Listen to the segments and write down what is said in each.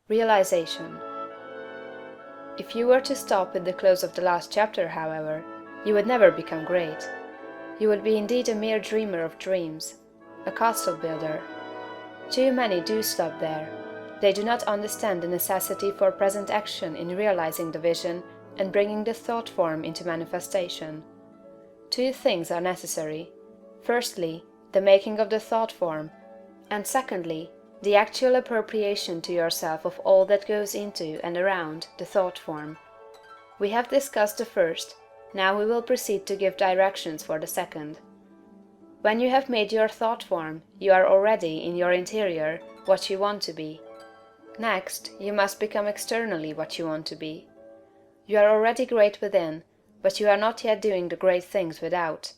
Realization. If you were to stop at the close of the last chapter, however, you would never become great. You would be indeed a mere dreamer of dreams, a castle builder. Too many do stop there. They do not understand the necessity for present action in realizing the vision and bringing the thought form into manifestation. Two things are necessary. Firstly, the making of the thought form, and secondly, the actual appropriation to yourself of all that goes into and around the thought form. We have discussed the first, now we will proceed to give directions for the second. When you have made your thought form, you are already, in your interior, what you want to be. Next, you must become externally what you want to be. You are already great within, but you are not yet doing the great things without.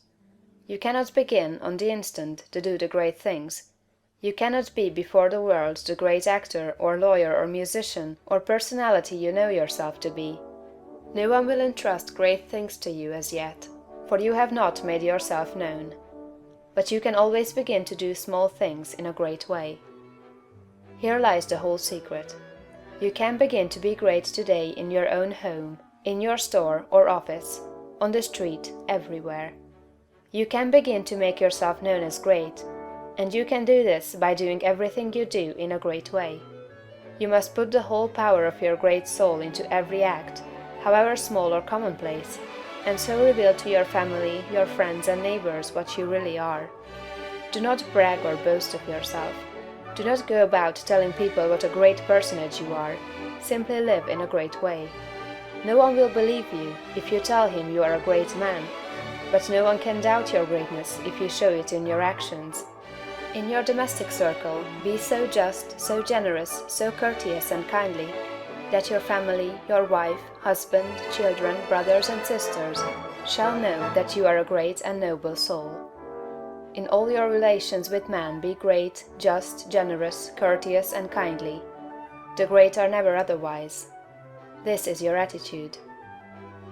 You cannot begin, on the instant, to do the great things. You cannot be before the world the great actor or lawyer or musician or personality you know yourself to be. No one will entrust great things to you as yet, for you have not made yourself known. But you can always begin to do small things in a great way. Here lies the whole secret. You can begin to be great today in your own home, in your store or office, on the street, everywhere. You can begin to make yourself known as great, and you can do this by doing everything you do in a great way. You must put the whole power of your great soul into every act, however small or commonplace, and so reveal to your family, your friends and neighbors what you really are. Do not brag or boast of yourself. Do not go about telling people what a great personage you are. Simply live in a great way. No one will believe you if you tell him you are a great man, but no one can doubt your greatness if you show it in your actions. In your domestic circle, be so just, so generous, so courteous and kindly, that your family, your wife, husband, children, brothers and sisters shall know that you are a great and noble soul. In all your relations with men be great, just, generous, courteous and kindly. The great are never otherwise. This is your attitude.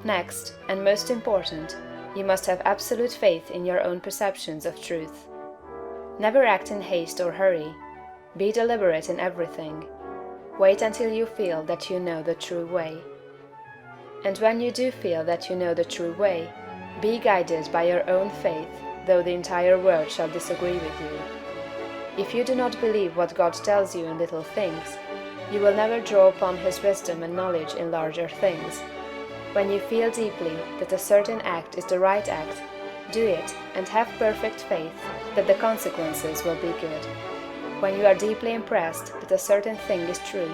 Next, and most important, you must have absolute faith in your own perceptions of truth. Never act in haste or hurry. Be deliberate in everything. Wait until you feel that you know the true way. And when you do feel that you know the true way, be guided by your own faith, though the entire world shall disagree with you. If you do not believe what God tells you in little things, you will never draw upon His wisdom and knowledge in larger things. When you feel deeply that a certain act is the right act, do it and have perfect faith that the consequences will be good. When you are deeply impressed that a certain thing is true,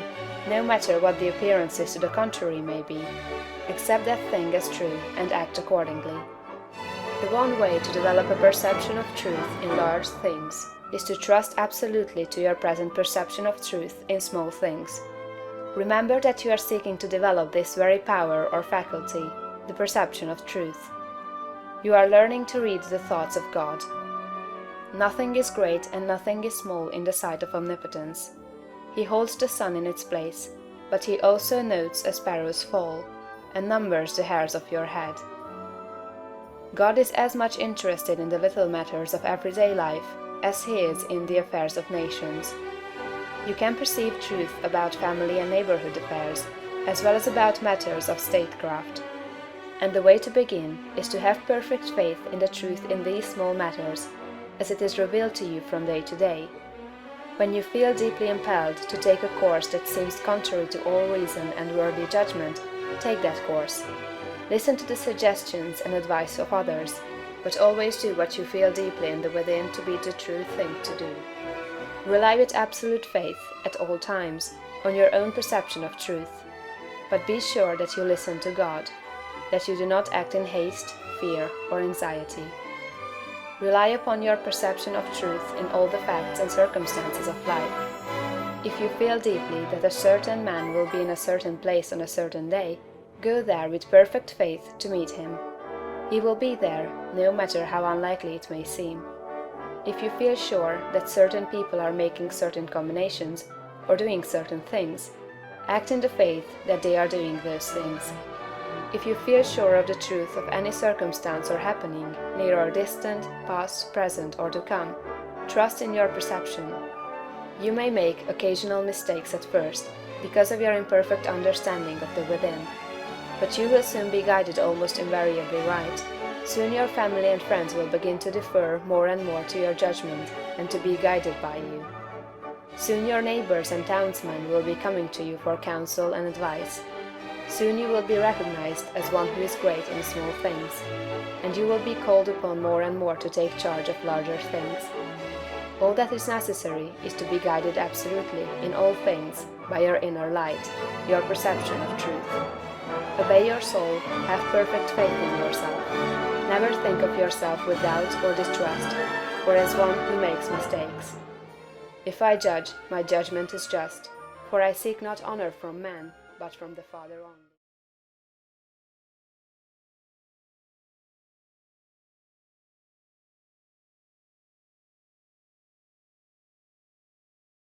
no matter what the appearances to the contrary may be, accept that thing as true and act accordingly. The one way to develop a perception of truth in large things is to trust absolutely to your present perception of truth in small things. Remember that you are seeking to develop this very power or faculty, the perception of truth. You are learning to read the thoughts of God. Nothing is great and nothing is small in the sight of omnipotence. He holds the sun in its place, but He also notes a sparrow's fall, and numbers the hairs of your head. God is as much interested in the little matters of everyday life as He is in the affairs of nations. You can perceive truth about family and neighborhood affairs, as well as about matters of statecraft. And the way to begin is to have perfect faith in the truth in these small matters, as it is revealed to you from day to day. When you feel deeply impelled to take a course that seems contrary to all reason and worthy judgment, take that course. Listen to the suggestions and advice of others, but always do what you feel deeply in the within to be the true thing to do. Rely with absolute faith, at all times, on your own perception of truth, but be sure that you listen to God, that you do not act in haste, fear, or anxiety. Rely upon your perception of truth in all the facts and circumstances of life. If you feel deeply that a certain man will be in a certain place on a certain day, go there with perfect faith to meet him. He will be there, no matter how unlikely it may seem. If you feel sure that certain people are making certain combinations, or doing certain things, act in the faith that they are doing those things. If you feel sure of the truth of any circumstance or happening, near or distant, past, present, or to come, trust in your perception. You may make occasional mistakes at first, because of your imperfect understanding of the within, but you will soon be guided almost invariably right. Soon your family and friends will begin to defer more and more to your judgment and to be guided by you. Soon your neighbors and townsmen will be coming to you for counsel and advice. Soon you will be recognized as one who is great in small things, and you will be called upon more and more to take charge of larger things. All that is necessary is to be guided absolutely in all things by your inner light, your perception of truth. Obey your soul, have perfect faith in yourself. Never think of yourself with doubt or distrust, or as one who makes mistakes. If I judge, my judgment is just, for I seek not honor from man, but from the Father only.